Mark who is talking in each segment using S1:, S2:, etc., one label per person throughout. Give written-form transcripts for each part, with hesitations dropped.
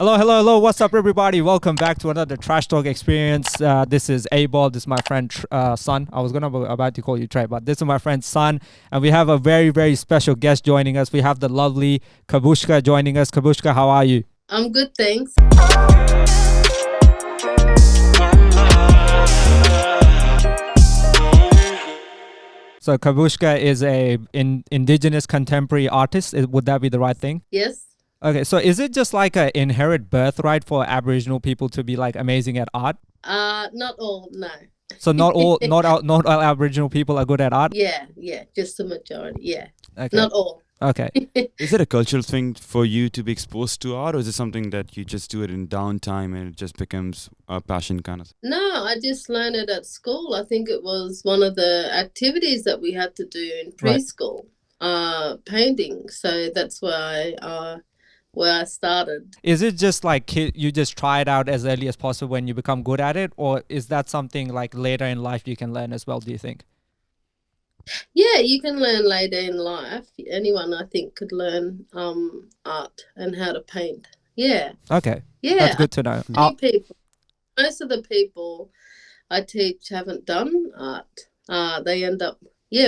S1: Hello, hello, hello. What's up, everybody? Welcome back to another Trash Talk experience. This is Abob. This is my friend Son. I was about to call you Trey, but this is my friend Son, and we have a very, very special guest joining us. We have the lovely Kabushka joining us. Kabushka, how are you?
S2: I'm good, thanks.
S1: So Kabushka is a indigenous contemporary artist. Would that be the right thing?
S2: Yes.
S1: Okay, so is it just like an inherent birthright for Aboriginal people to be like amazing at art?
S2: Not all, no.
S1: So not all Aboriginal people are good at art.
S2: Yeah, just the majority. Yeah,
S1: Okay.
S2: not all.
S1: Okay.
S3: Is it a cultural thing for you to be exposed to art, or is it something that you just do it in downtime and it just becomes a passion kind of?
S2: No, I just learned it at school. I think it was one of the activities that we had to do in preschool, painting. So that's where I started.
S1: Is it just like you just try it out as early as possible when you become good at it, or is that something like later in life you can learn as well, do you think?
S2: Yeah, you can learn later in life. Anyone, I think, could learn art and how to paint. Yeah.
S1: Okay.
S2: Yeah.
S1: That's good to know.
S2: Most of the people I teach haven't done art. They end up,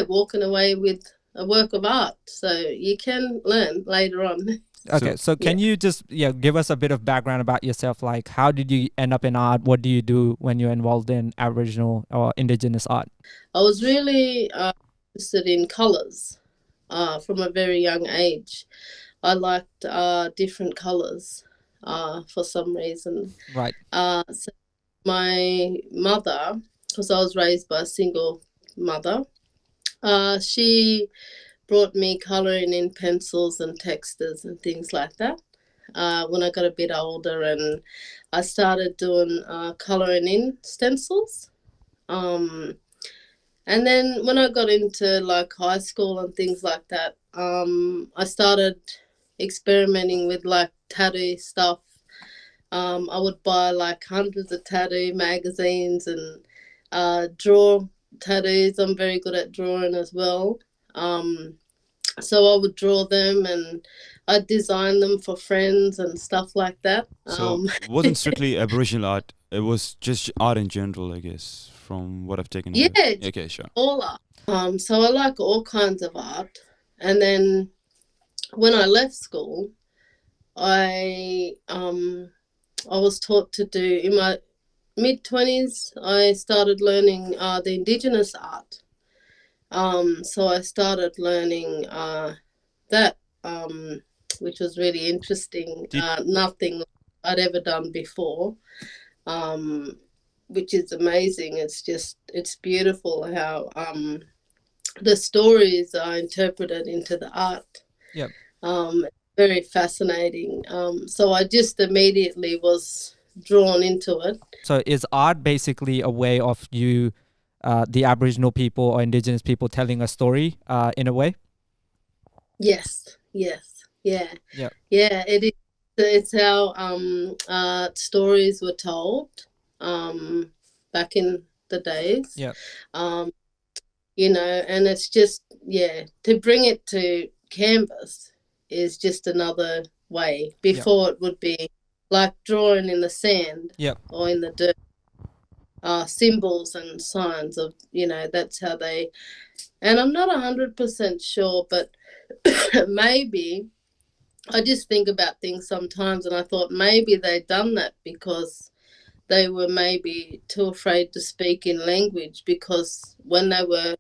S2: walking away with a work of art. So you can learn later on.
S1: Okay, so can you just give us a bit of background about yourself? Like, how did you end up in art? What do you do when you're involved in Aboriginal or Indigenous art?
S2: I was really interested in colours from a very young age. I liked different colours for some reason.
S1: Right.
S2: So my mother, because I was raised by a single mother, she brought me colouring in pencils and textures and things like that. When I got a bit older, and I started doing colouring in stencils. And then when I got into like high school and things like that, I started experimenting with like tattoo stuff. I would buy like hundreds of tattoo magazines and draw tattoos. I'm very good at drawing as well. So I would draw them and I'd design them for friends and stuff like that.
S3: So it wasn't strictly Aboriginal art, it was just art in general, I guess, from what I've taken.
S2: Yeah,
S3: okay, sure.
S2: All art. So I like all kinds of art. And then when I left school, I was taught to do, in my mid-20s, I started learning the Indigenous art. So I started learning that, which was really interesting. Nothing I'd ever done before, which is amazing. It's beautiful how the stories are interpreted into the art.
S1: Yep.
S2: Very fascinating. So I just immediately was drawn into it.
S1: So is art basically a way of you, the Aboriginal people or Indigenous people, telling a story in a way?
S2: Yes. Yeah. Yeah, it is. It's how stories were told back in the days.
S1: Yeah.
S2: And it's just, to bring it to canvas is just another way. Before it would be like drawing in the sand or in the dirt. Symbols and signs of, that's how they, and I'm not 100% sure, but maybe I just think about things sometimes, and I thought maybe they'd done that because they were maybe too afraid to speak in language, because when they were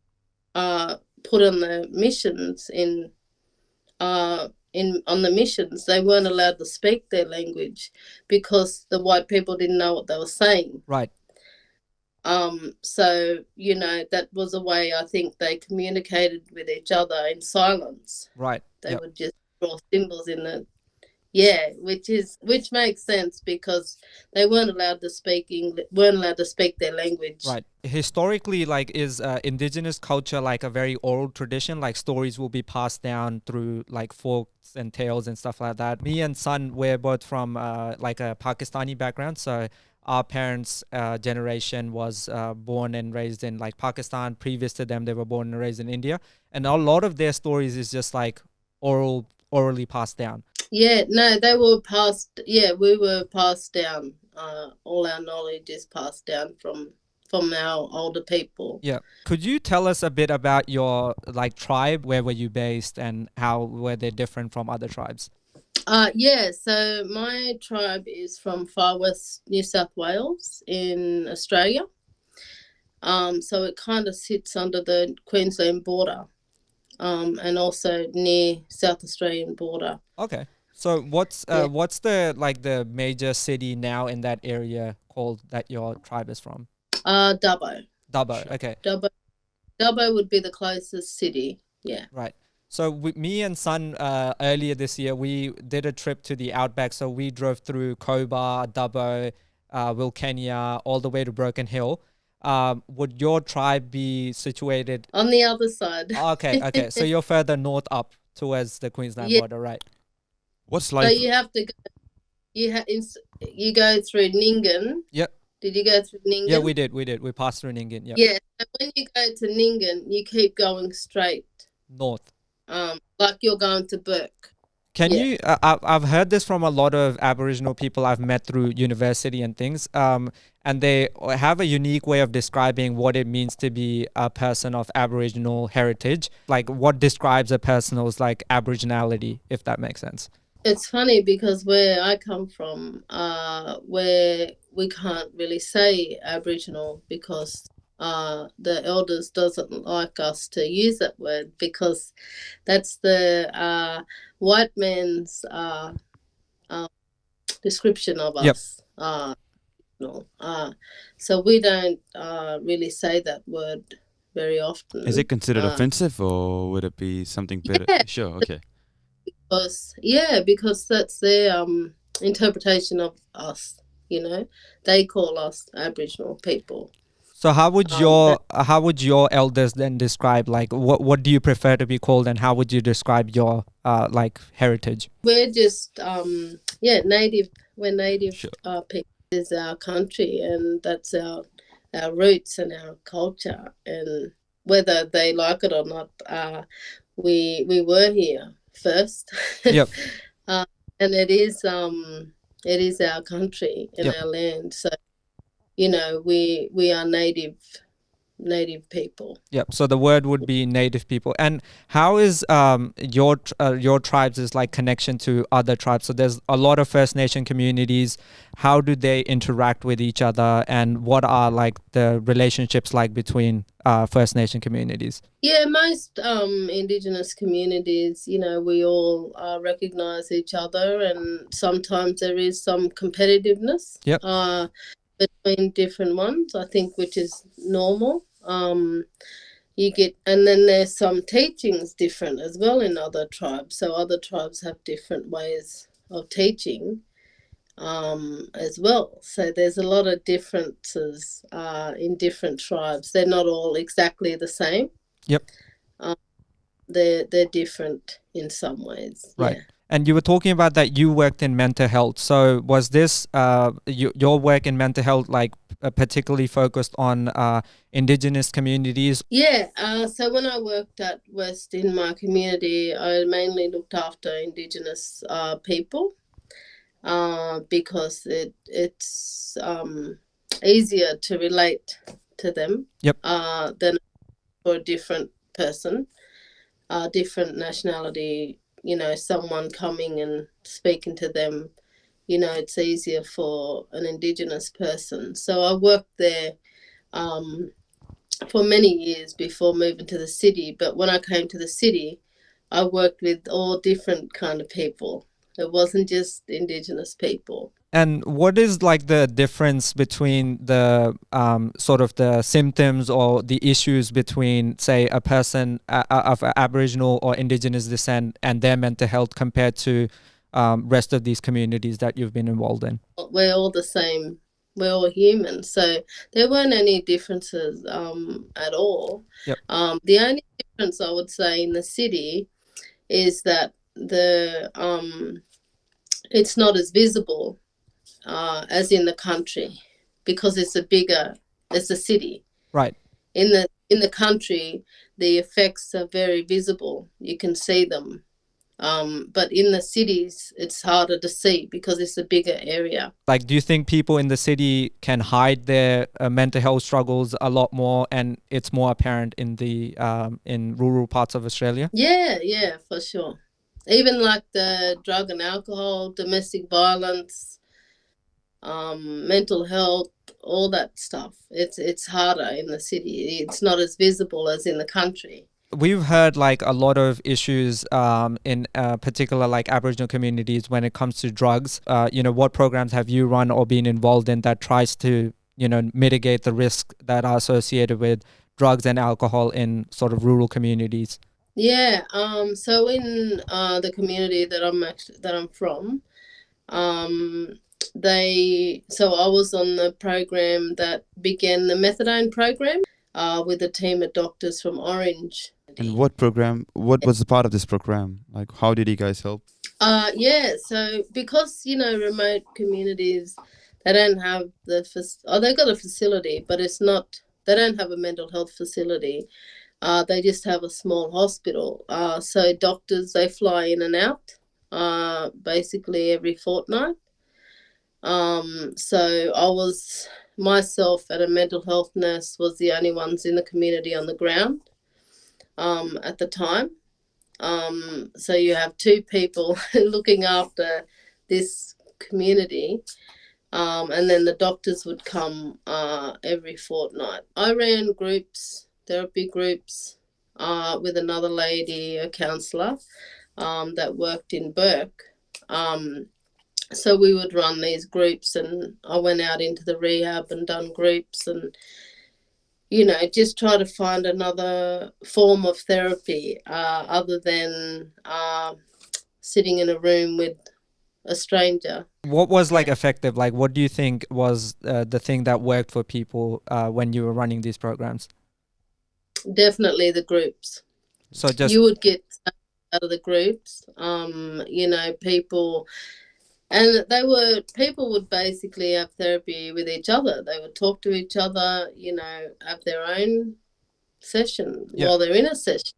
S2: put on the missions on the missions, they weren't allowed to speak their language because the white people didn't know what they were saying.
S1: Right.
S2: So, that was a way I think they communicated with each other in silence.
S1: Right.
S2: They would just draw symbols in the, which makes sense because they weren't allowed to speak their language.
S1: Right. Historically, like, is Indigenous culture like a very oral tradition? Like, stories will be passed down through like folks and tales and stuff like that. Me and Son, we're both from like a Pakistani background, so our parents' generation was born and raised in like Pakistan. Previous to them, they were born and raised in India, and a lot of their stories is just like orally passed down.
S2: Yeah, no, they were passed. Yeah, we were passed down. All our knowledge is passed down from our older people.
S1: Yeah. Could you tell us a bit about your like tribe? Where were you based, and how were they different from other tribes?
S2: Yeah. So my tribe is from far west New South Wales in Australia. So it kind of sits under the Queensland border, and also near South Australian border.
S1: Okay. So
S2: Yeah.
S1: what's the like the major city now in that area called that your tribe is from?
S2: Dubbo.
S1: Dubbo. Okay.
S2: Dubbo. Dubbo would be the closest city. Yeah.
S1: Right. So me and Son, earlier this year, we did a trip to the outback. So we drove through Cobar, Dubbo, Wilkenia, all the way to Broken Hill. Would your tribe be situated?
S2: On the other side.
S1: Okay, okay. So you're further north up towards the Queensland
S2: Yeah.
S1: border, right?
S3: What's
S2: So
S3: life?
S2: you have to go. You go through Ningen.
S1: Yep.
S2: Did you go through Ningen?
S1: Yeah, we did. We did. We passed through Ningin. Yep.
S2: Yeah. So when you go to Ningen, you keep going straight.
S1: North.
S2: Like you're going to Burke.
S1: Can
S2: Yeah.
S1: you? I've heard this from a lot of Aboriginal people I've met through university and things. And they have a unique way of describing what it means to be a person of Aboriginal heritage. Like what describes a person's like Aboriginality, if that makes sense.
S2: It's funny because where I come from, where we can't really say Aboriginal because the elders doesn't like us to use that word because that's the white man's description of
S1: Yep.
S2: us. No. So we don't really say that word very often.
S3: Is it considered offensive, or would it be something better?
S2: Yeah.
S3: Sure. Okay.
S2: Because that's their interpretation of us. You know, they call us Aboriginal people.
S1: So how would your elders then describe like what do you prefer to be called, and how would you describe your like heritage?
S2: We're just native. We're native
S3: Sure.
S2: people. This is our country, and that's our roots and our culture. And whether they like it or not, we were here first.
S1: Yep.
S2: And it is our country and
S1: Yep.
S2: our land. So you know we are native people.
S1: Yep. So the word would be native people. And how is your tribes' like connection to other tribes? So there's a lot of First Nation communities. How do they interact with each other, and what are like the relationships like between First Nation communities?
S2: Yeah, most Indigenous communities, you know, we all recognise each other, and sometimes there is some competitiveness.
S1: Yep.
S2: Between different ones, I think, which is normal. You get, and then there's some teachings different as well in other tribes. So other tribes have different ways of teaching as well. So there's a lot of differences in different tribes. They're not all exactly the same.
S1: Yep.
S2: They're different in some ways.
S1: Right.
S2: Yeah.
S1: And you were talking about that you worked in mental health. So was this your work in mental health like particularly focused on Indigenous communities?
S2: Yeah. So when I worked at West in my community, I mainly looked after Indigenous people because it's easier to relate to them.
S1: Yep.
S2: Than for a different person, different nationality. You know, someone coming and speaking to them, you know, it's easier for an Indigenous person. So I worked there for many years before moving to the city. But when I came to the city, I worked with all different kind of people. It wasn't just Indigenous people.
S1: And what is like the difference between the sort of the symptoms or the issues between, say, a person of Aboriginal or Indigenous descent and their mental health compared to rest of these communities that you've been involved in?
S2: We're all the same. We're all human. So there weren't any differences at all.
S1: Yep.
S2: The only difference I would say in the city is that it's not as visible as in the country because it's a city.
S1: Right.
S2: In the country, the effects are very visible. You can see them. But in the cities, it's harder to see because it's a bigger area.
S1: Like, do you think people in the city can hide their mental health struggles a lot more, and it's more apparent in the in rural parts of Australia?
S2: Yeah, for sure. Even like the drug and alcohol, domestic violence, mental health, all that stuff. It's harder in the city. It's not as visible as in the country.
S1: We've heard like a lot of issues in particular like Aboriginal communities when it comes to drugs. What programs have you run or been involved in that tries to, mitigate the risks that are associated with drugs and alcohol in sort of rural communities?
S2: Yeah. So in the community that I'm from, I was on the program that began the methadone program with a team of doctors from Orange.
S3: And what was the part of this program? Like, how did you guys help?
S2: Yeah, so because remote communities, they don't have they've got a facility, but it's not. They don't have a mental health facility. They just have a small hospital. So doctors, they fly in and out, basically every fortnight. So I was myself and a mental health nurse was the only ones in the community on the ground at the time. So you have two people looking after this community, and then the doctors would come every fortnight. I ran groups, therapy groups, with another lady, a counsellor, that worked in Burke. So we would run these groups, and I went out into the rehab and done groups and just try to find another form of therapy other than sitting in a room with a stranger.
S1: What was like effective? Like, what do you think was the thing that worked for people when you were running these programs?
S2: Definitely the groups.
S1: So just
S2: You would get out of the groups, people. And people would basically have therapy with each other. They would talk to each other, have their own session while they're in a session.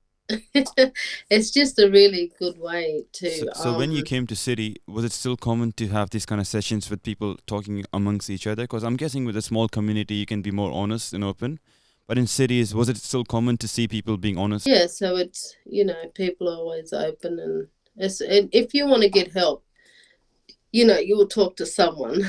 S2: It's just a really good way to.
S3: So when you came to city, was it still common to have these kind of sessions with people talking amongst each other? Because I'm guessing with a small community, you can be more honest and open. But in cities, was it still common to see people being honest?
S2: Yeah, so it's people are always open, and if you want to get help, you will talk to someone.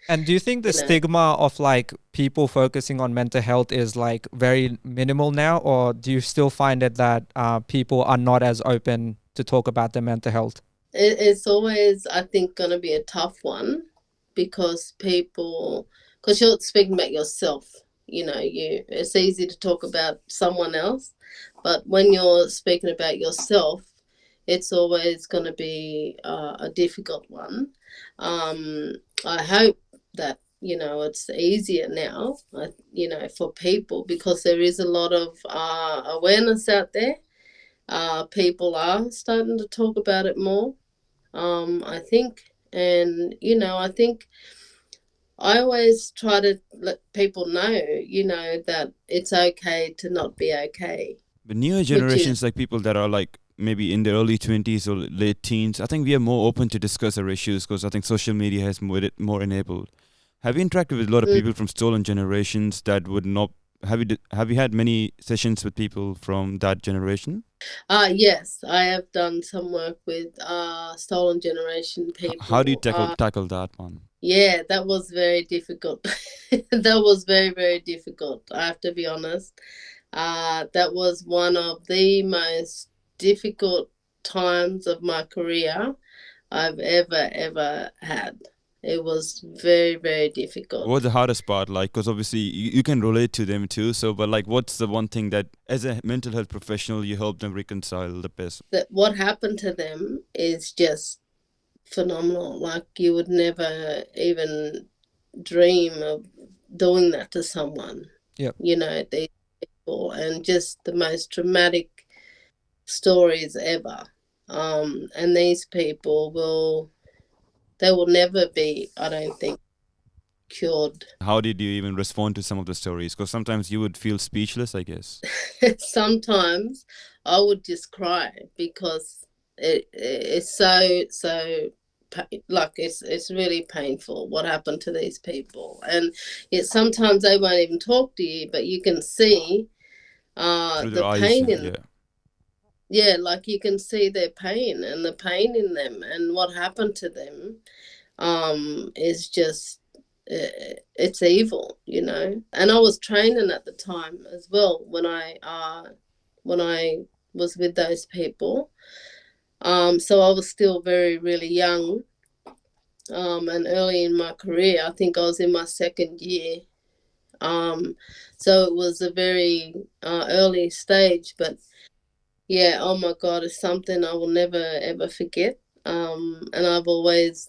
S1: And do you think the stigma of like people focusing on mental health is like very minimal now, or do you still find it that people are not as open to talk about their mental health?
S2: It's always, I think, going to be a tough one because you're speaking about yourself. It's easy to talk about someone else, but when you're speaking about yourself, it's always going to be a difficult one. I hope that it's easier now, for people because there is a lot of awareness out there. People are starting to talk about it more, I think, and I think I always try to let people know, that it's okay to not be okay.
S3: But newer generations, like people that are like maybe in their early 20s or late teens, I think we are more open to discuss our issues because I think social media has made it more enabled. Have you interacted with a lot of people from stolen generations that would not? Have you had many sessions with people from that generation?
S2: Yes, I have done some work with stolen generation people.
S3: How do you tackle that one?
S2: Yeah, that was very difficult. That was very, very difficult. I have to be honest. That was one of the most difficult times of my career I've ever had. It was very, very difficult.
S3: What's the hardest part like? Because obviously you can relate to them too. So, but like, what's the one thing that, as a mental health professional, you help them reconcile the best?
S2: That what happened to them is just phenomenal. Like you would never even dream of doing that to someone.
S1: Yeah.
S2: These people, and just the most traumatic stories ever. And these people will never be, I don't think, cured.
S3: How did you even respond to some of the stories? Because sometimes you would feel speechless, I guess.
S2: Sometimes I would just cry because it's like it's really painful what happened to these people, and yet sometimes they won't even talk to you, but you can see
S3: Through their
S2: the
S3: eyes,
S2: pain in,
S3: yeah.
S2: yeah, like you can see their pain and the pain in them and what happened to them is just it's evil, you know. And I was training at the time as well when I was with those people. So I was still very, really young, and early in my career. I think I was in my second year. So it was a very early stage, but yeah, oh my God, it's something I will never ever forget. And I've always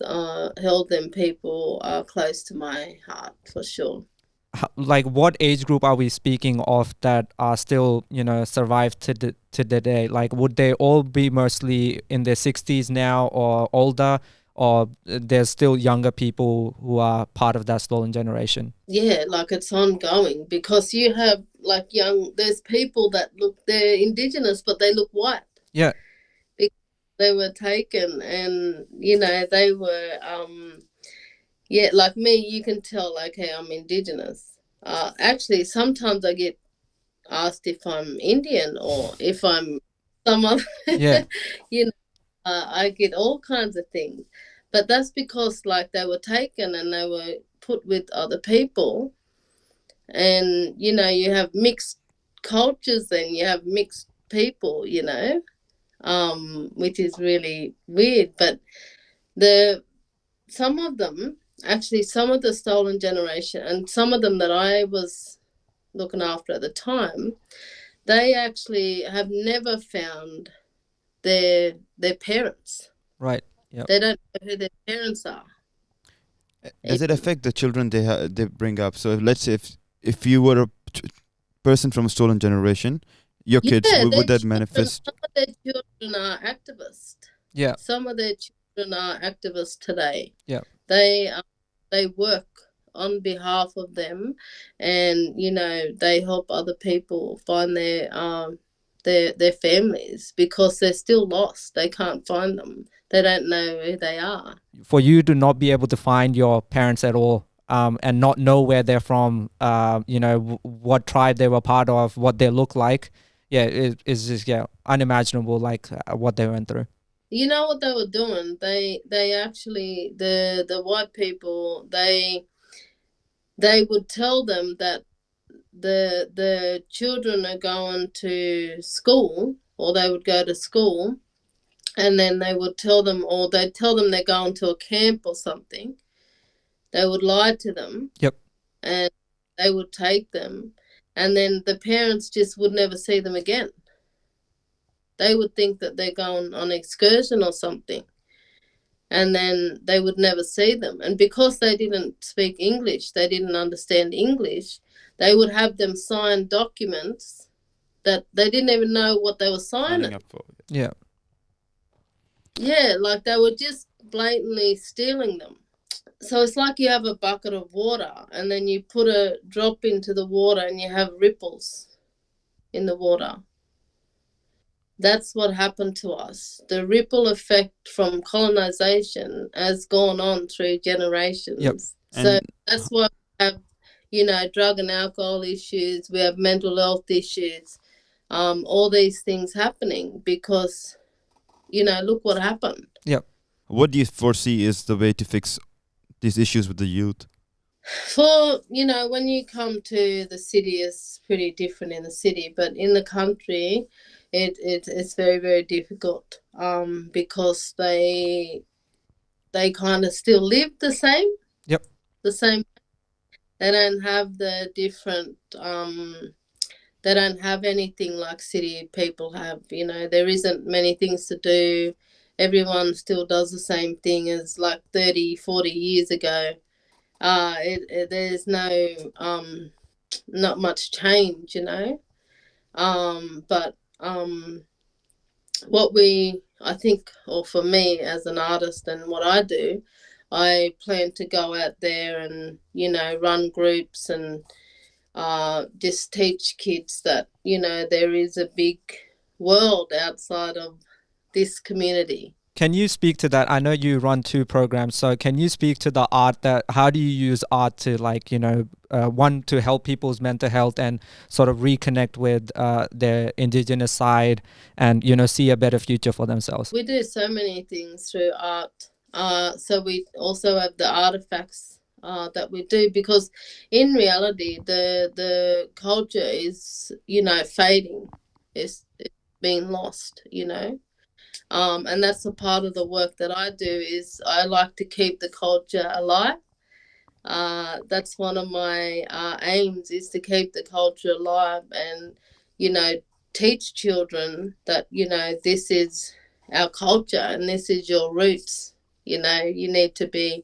S2: held them people close to my heart for sure.
S1: Like what age group are we speaking of that are still, you know, survive to the day? Like would they all be mostly in their 60s now or older, or there's still younger people who are part of that stolen generation?
S2: Yeah, like it's ongoing because you have like there's people that they're Indigenous, but they look white
S1: Yeah.
S2: because they were taken, and, you know, they were, yeah, like me, you can tell, like, hey, I'm Indigenous. Actually, sometimes I get asked if I'm Indian or if I'm some other,
S1: Yeah.
S2: you know, I get all kinds of things. But that's because, like, they were taken and they were put with other people. And, you know, you have mixed cultures and you have mixed people, you know, which is really weird. But some of them, actually, some of the stolen generation and some of them that I was looking after at the time, they actually have never found their parents.
S1: Right. Yeah.
S2: They don't know who their parents are.
S3: Does it affect the children they bring up? So let's say if you were a person from a stolen generation, your kids,
S2: Yeah,
S3: would
S2: their
S3: that
S2: children,
S3: manifest?
S2: some of their children are activists.
S1: Yeah.
S2: Some of their children are activists today.
S1: Yeah.
S2: They work on behalf of them, and, you know, they help other people find their families because they're still lost. They can't find them. They don't know who they are.
S1: For you to not be able to find your parents at all, and not know where they're from, you know, what tribe they were part of, what they look like, yeah, it's just, yeah, unimaginable, like what they went through.
S2: You know what they were doing? They actually, the white people, they would tell them that the children are going to school, or they would go to school, and then they would tell them, or they'd tell them they're going to a camp or something. They would lie to them.
S1: Yep.
S2: And they would take them, and then the parents just would never see them again. They would think that they're going on excursion or something, and then they would never see them. And because they didn't speak English, they didn't understand English, they would have them sign documents that they didn't even know what they were signing.
S3: Up for?
S1: Yeah.
S2: Yeah, like they were just blatantly stealing them. So it's like you have a bucket of water and then you put a drop into the water and you have ripples in the water. That's what happened to us. The ripple effect from colonization has gone on through generations.
S1: Yep.
S2: So that's why we have, you know, drug and alcohol issues, we have mental health issues, all these things happening because, you know, look what happened.
S1: Yep.
S3: What do you foresee is the way to fix these issues with the youth?
S2: For, you know, when you come to the city, it's pretty different in the city, but in the country, it's very, very difficult, because they kind of still live the same.
S1: Yep.
S2: The same. They don't have the different. They don't have anything like city people have. You know, there isn't many things to do. Everyone still does the same thing as like 30, 40 years ago. There's not much change, you know. But I think, or for me as an artist and what I do, I plan to go out there and, you know, run groups and just teach kids that, you know, there is a big world outside of this community.
S1: Can you speak to that? I know you run 2 programs, so can you speak to the art that, how do you use art to, like, one, to help people's mental health and sort of reconnect with their Indigenous side and, see a better future for themselves?
S2: We do so many things through art. So we also have the artifacts that we do, because in reality, the culture is, fading. It's being lost, and that's a part of the work that I do. Is I like to keep the culture alive. That's one of my aims, is to keep the culture alive and, teach children that, this is our culture and this is your roots. You need to be,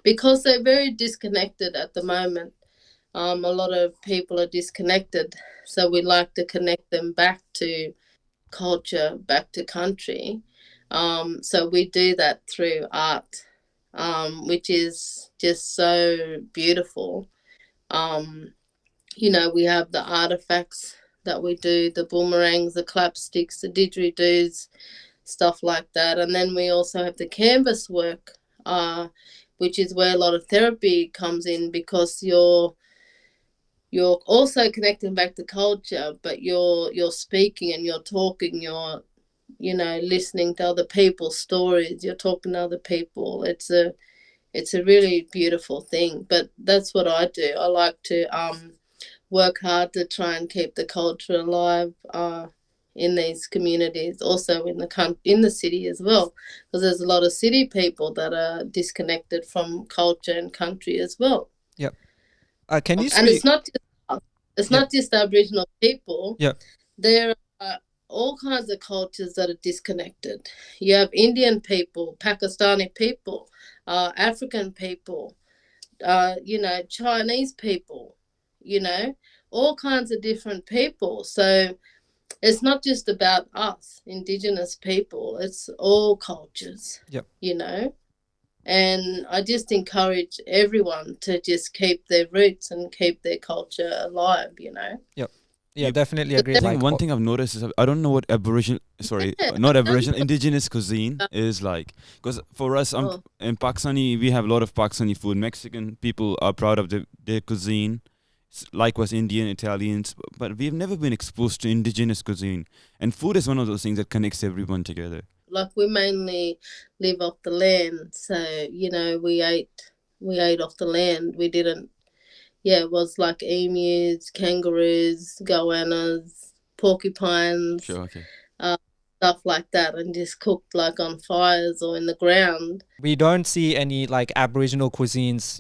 S2: because they're very disconnected at the moment. A lot of people are disconnected. So we like to connect them back to culture, back to country. So we do that through art, which is just so beautiful. We have the artifacts that we do, the boomerangs, the clapsticks, the didgeridoos, stuff like that. And then we also have the canvas work, which is where a lot of therapy comes in, because you're also connecting back to culture, but you're speaking and you're talking, you're listening to other people's stories, you're talking to other people. It's a really beautiful thing. But that's what I do. I like to work hard to try and keep the culture alive in these communities, also in the city as well, because there's a lot of city people that are disconnected from culture and country as well.
S1: Yep. Can you speak?
S2: And it's not just us. It's not just Aboriginal people.
S1: Yep.
S2: There are all kinds of cultures that are disconnected. You have Indian people, Pakistani people, African people, Chinese people, all kinds of different people. So it's not just about us, Indigenous people. It's all cultures.
S1: Yep.
S2: And I just encourage everyone to just keep their roots and keep their culture alive.
S1: Yep. Yeah, definitely agree.
S3: I think one thing I've noticed is I don't know what not Aboriginal, Indigenous cuisine is like. Because for us, in Pakistani, we have a lot of Pakistani food. Mexican people are proud of their cuisine. Likewise, Indian, Italians. But we've never been exposed to Indigenous cuisine. And food is one of those things that connects everyone together.
S2: Like, we mainly live off the land. So, we ate off the land. We didn't. Yeah, it was like emus, kangaroos, goannas, porcupines,
S3: Sure, okay.
S2: Stuff like that, and just cooked like on fires or in the ground.
S1: We don't see any like Aboriginal cuisines,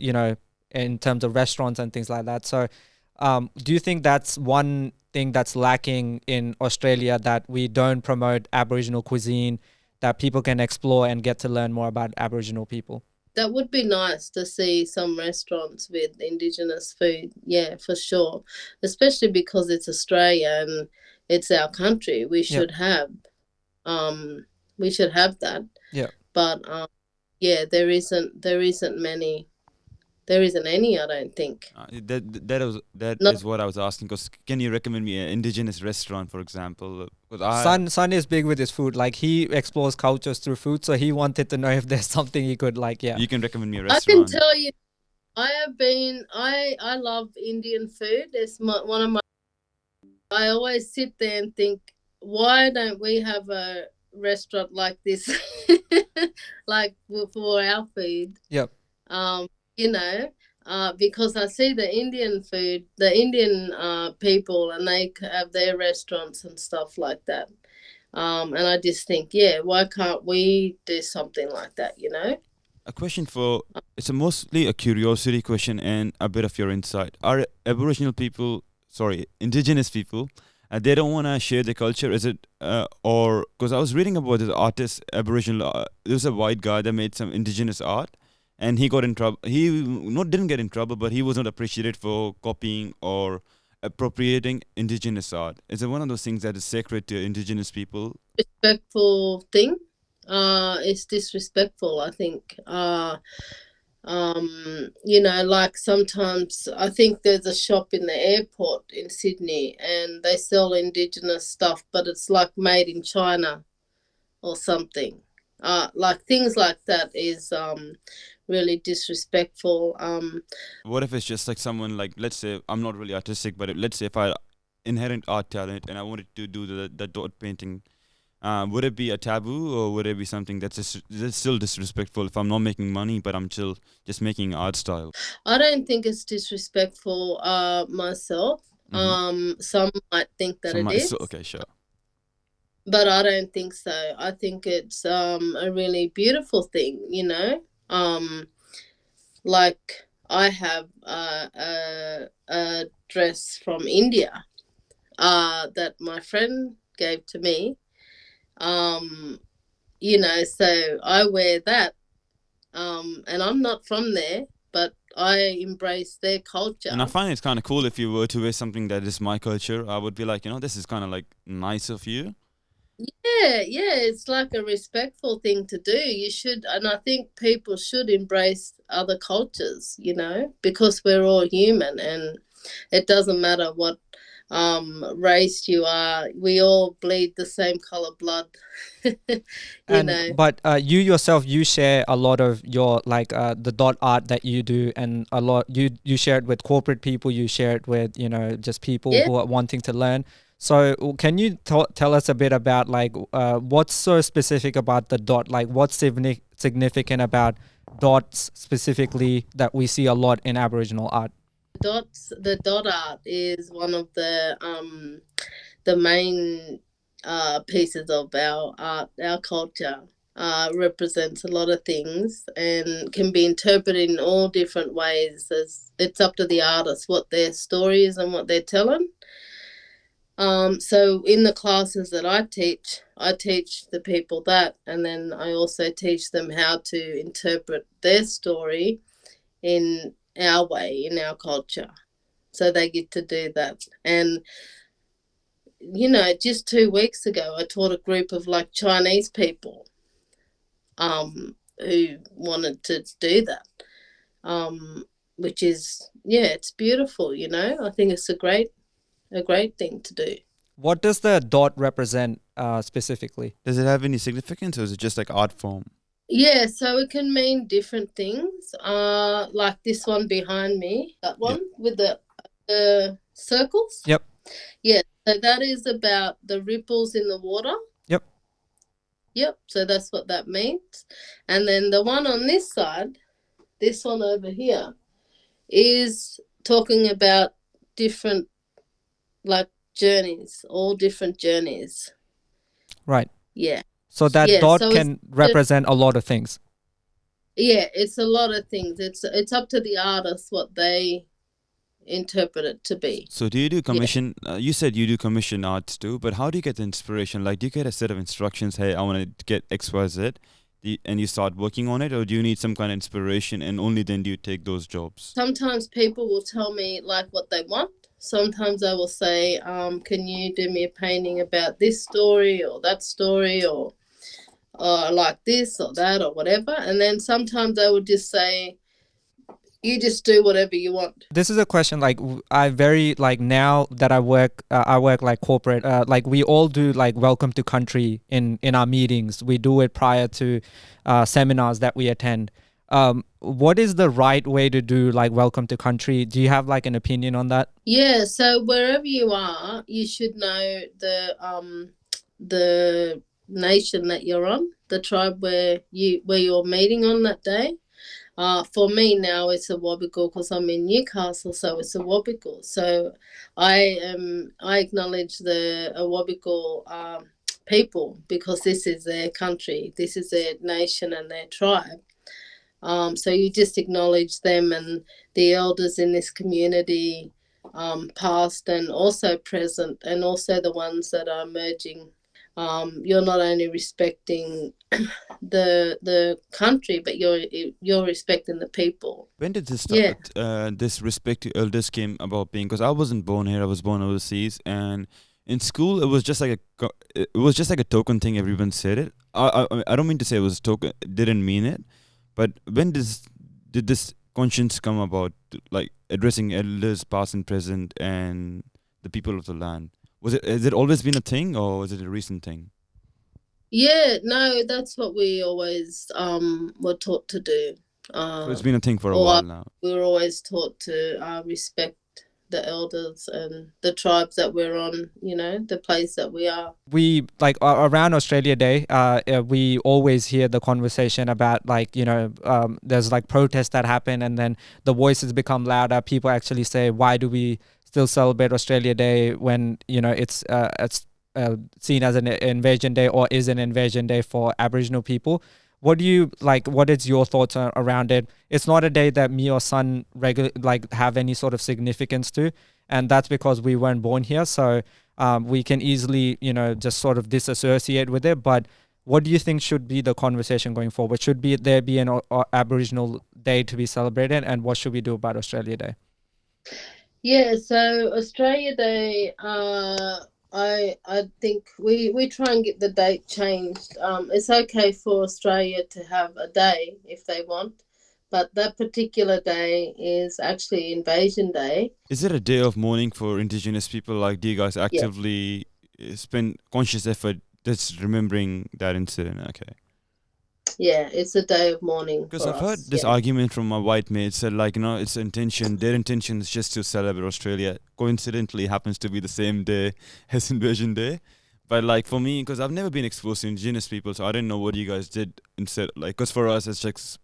S1: in terms of restaurants and things like that. So do you think that's one thing that's lacking in Australia, that we don't promote Aboriginal cuisine, that people can explore and get to learn more about Aboriginal people?
S2: That would be nice to see some restaurants with Indigenous food. Yeah, for sure. Especially because it's Australia and it's our country. We should have that. Yeah. But there isn't any, I don't think.
S3: That is what I was asking. Because can you recommend me an Indigenous restaurant, for example?
S1: Son is big with his food. Like, he explores cultures through food, so he wanted to know if there's something he could like. Yeah,
S3: you can recommend me a restaurant.
S2: I can tell you, I love Indian food. It's one of my. I always sit there and think, why don't we have a restaurant like this, like for our food?
S1: Yep.
S2: Because I see the Indian food, the Indian people, and they have their restaurants and stuff like that. And I just think, why can't we do something like that,
S3: A question it's mostly a curiosity question and a bit of your insight. Are Aboriginal people, Indigenous people, they don't want to share their culture? Is it, or, because I was reading about this artist, Aboriginal, there was a white guy that made some Indigenous art, and he got in trouble. He didn't get in trouble, but he was not appreciated for copying or appropriating Indigenous art. Is it one of those things that is sacred to Indigenous people?
S2: Respectful thing. It's disrespectful, I think. Like, sometimes I think there's a shop in the airport in Sydney and they sell Indigenous stuff, but it's like made in China. or something. Like things like that is really disrespectful.
S3: What if it's just like someone, like, let's say I'm not really artistic, but let's say if I inherent art talent and I wanted to do the dot painting, would it be a taboo, or would it be something that's still disrespectful if I'm not making money but I'm still just making art style?
S2: I don't think it's disrespectful myself. Some might think that it is,
S3: Okay, sure.
S2: but I don't think so. I think it's a really beautiful thing, you know. Like I have a dress from India that my friend gave to me. You know, so I wear that, and I'm not from there, but I embrace their culture.
S3: And I find it's kind of cool if you were to wear something that is my culture. I would be like, this is kind of like nice of you.
S2: Yeah, it's like a respectful thing to do. You should, and I think people should embrace other cultures, you know, because we're all human, and it doesn't matter what race you are. We all bleed the same color blood.
S1: But you yourself, you share a lot of your like the dot art that you do, and a lot you share it with corporate people, you share it with just people who are wanting to learn. So can you tell us a bit about like what's so specific about the dot? Like what's significant about dots specifically that we see a lot in Aboriginal art?
S2: The dot art is one of the main pieces of our art, our culture. Represents a lot of things and can be interpreted in all different ways. It's up to the artist what their story is and what they're telling. So in the classes that I teach the people that, and then I also teach them how to interpret their story in our way, in our culture. So they get to do that. And just 2 weeks ago, I taught a group of like Chinese people who wanted to do that, which is, it's beautiful, I think it's a great thing to do.
S1: What does the dot represent specifically?
S3: Does it have any significance, or is it just like art form?
S2: Yeah, so it can mean different things. Like this one behind me, that one with the circles.
S1: Yep.
S2: Yeah, so that is about the ripples in the water. Yep, so that's what that means. And then the one on this side, this one over here, is talking about different, like, journeys, all different journeys.
S1: Right.
S2: Yeah.
S1: So that dot can represent a lot of things.
S2: Yeah, it's a lot of things. It's up to the artist what they interpret it to be.
S3: So do you do commission? You said you do commission arts too, but how do you get the inspiration? Like, do you get a set of instructions? Hey, I want to get X, Y, Z, and you start working on it, or do you need some kind of inspiration and only then do you take those jobs?
S2: Sometimes people will tell me like what they want. Sometimes I will say, can you do me a painting about this story or that story, or like this or that or whatever. And then sometimes I would just say, you just do whatever you want.
S1: This is a question like I very like now that I work like corporate, like we all do like welcome to country in our meetings. We do it prior to seminars that we attend. What is the right way to do like welcome to country? Do you have like an opinion on that?
S2: Yeah, so wherever you are, you should know the nation that you're on, the tribe where you're meeting on that day. For me now, it's a Awabakal because I'm in Newcastle, so it's a Awabakal. So I acknowledge the Awabakal people because this is their country, this is their nation and their tribe. So you just acknowledge them and the elders in this community, past and also present, and also the ones that are emerging. You're not only respecting the country, but you're respecting the people.
S3: When did this start? This respect to elders came about being, because I wasn't born here. I was born overseas, and in school it was just like a token thing. Everyone said it. I don't mean to say it was token. Didn't mean it. But when did this conscience come about, like addressing elders, past and present, and the people of the land? Has it always been a thing, or is it a recent thing?
S2: Yeah, no, that's what we always were taught to do.
S3: So it's been a thing for a
S2: Or
S3: while now.
S2: we were always taught to respect the elders and the tribes that we're on, you know, the place that we are.
S1: We like around Australia Day, we always hear the conversation about like, you know, there's like protests that happen, and then the voices become louder. People actually say, why do we still celebrate Australia Day when, you know, it's seen as an invasion day, or is an invasion day for Aboriginal people? What do you like? What is your thoughts around it? It's not a day that me or son have any sort of significance to, and that's because we weren't born here. So we can easily, you know, just sort of disassociate with it. But what do you think should be the conversation going forward? Should there be an Aboriginal Day to be celebrated, and what should we do about Australia Day?
S2: Yeah, so Australia Day, I think we try and get the date changed. It's okay for Australia to have a day if they want, but that particular day is actually Invasion Day.
S3: Is it a day of mourning for Indigenous people? Like, do you guys actively spend conscious effort just remembering that incident? Okay.
S2: Yeah, it's a day of mourning.
S3: Because I've heard this argument from my white mates said, like, you know, their intention is just to celebrate Australia. Coincidentally, happens to be the same day as Invasion Day. But like for me, because I've never been exposed to Indigenous people, so I didn't know what you guys did instead. Like, because for us, it's just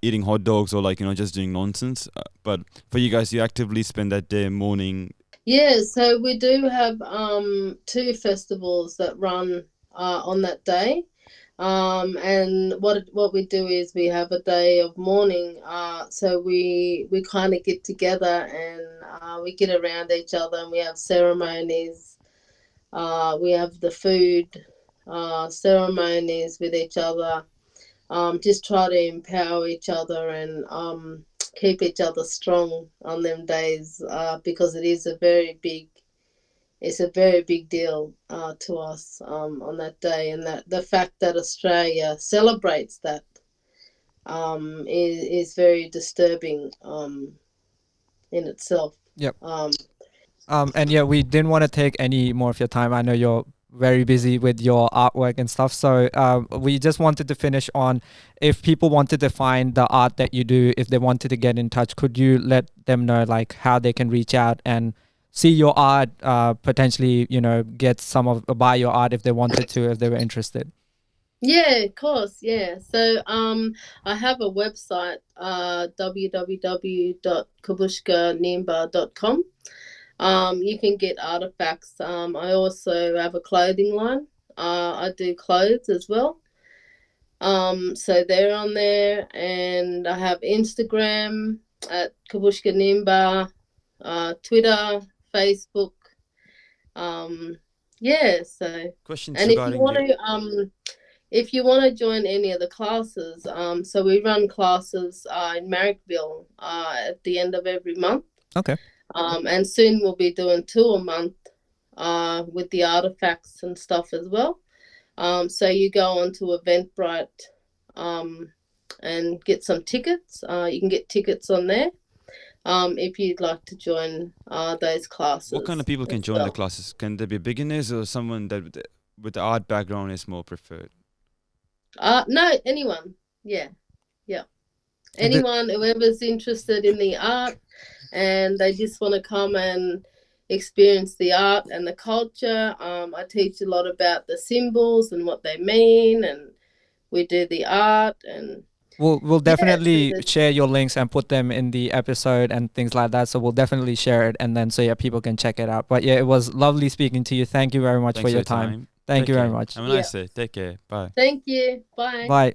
S3: eating hot dogs or like, you know, just doing nonsense. But for you guys, you actively spend that day mourning.
S2: Yeah, so we do have 2 festivals that run on that day. And what we do is we have a day of mourning. So we kind of get together and we get around each other and we have ceremonies. We have the food ceremonies with each other. Just try to empower each other and keep each other strong on them days because it is a very big deal to us on that day, and that the fact that Australia celebrates that is very disturbing in itself.
S1: Yep. And yeah, we didn't want to take any more of your time. I know you're very busy with your artwork and stuff. So we just wanted to finish on, if people wanted to find the art that you do, if they wanted to get in touch, could you let them know like how they can reach out and see your art, potentially, you know, buy your art if they wanted to, if they were interested?
S2: Yeah, of course. Yeah. So I have a website, www.kabushkangiyampaa.com. You can get artifacts. I also have a clothing line. I do clothes as well. So they're on there, and I have Instagram at Kabushka Ngiyampaa, Twitter, Facebook. Yeah. So
S3: Questions
S2: and
S3: regarding
S2: if you want to join any of the classes, so we run classes in Marrickville at the end of every month.
S1: Okay.
S2: And soon we'll be doing 2 a month with the artifacts and stuff as well. So you go onto Eventbrite and get some tickets. You can get tickets on there if you'd like to join those classes.
S3: What kind of people can join the classes? Can they be beginners or someone that with the art background is more preferred?
S2: No, anyone. Yeah. Anyone, whoever's interested in the art and they just want to come and experience the art and the culture. I teach a lot about the symbols and what they mean, and we do the art. And
S1: we'll definitely share your links and put them in the episode and things like that. So we'll definitely share it, and then so yeah, people can check it out. But yeah, it was lovely speaking to you. Thank you very much for your time. Thank you very much.
S3: Have a nice day. Take care. Bye.
S2: Thank you. Bye.
S1: Bye.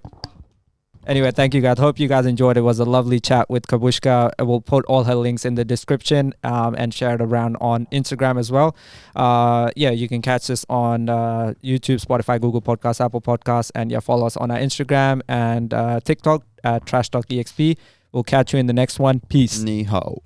S1: Anyway, thank you guys. Hope you guys enjoyed. It was a lovely chat with Kabushka. We'll put all her links in the description and share it around on Instagram as well. Yeah, you can catch this on YouTube, Spotify, Google Podcasts, Apple Podcasts, and yeah, follow us on our Instagram and TikTok at trash.exp. We'll catch you in the next one. Peace.
S3: Ni hao.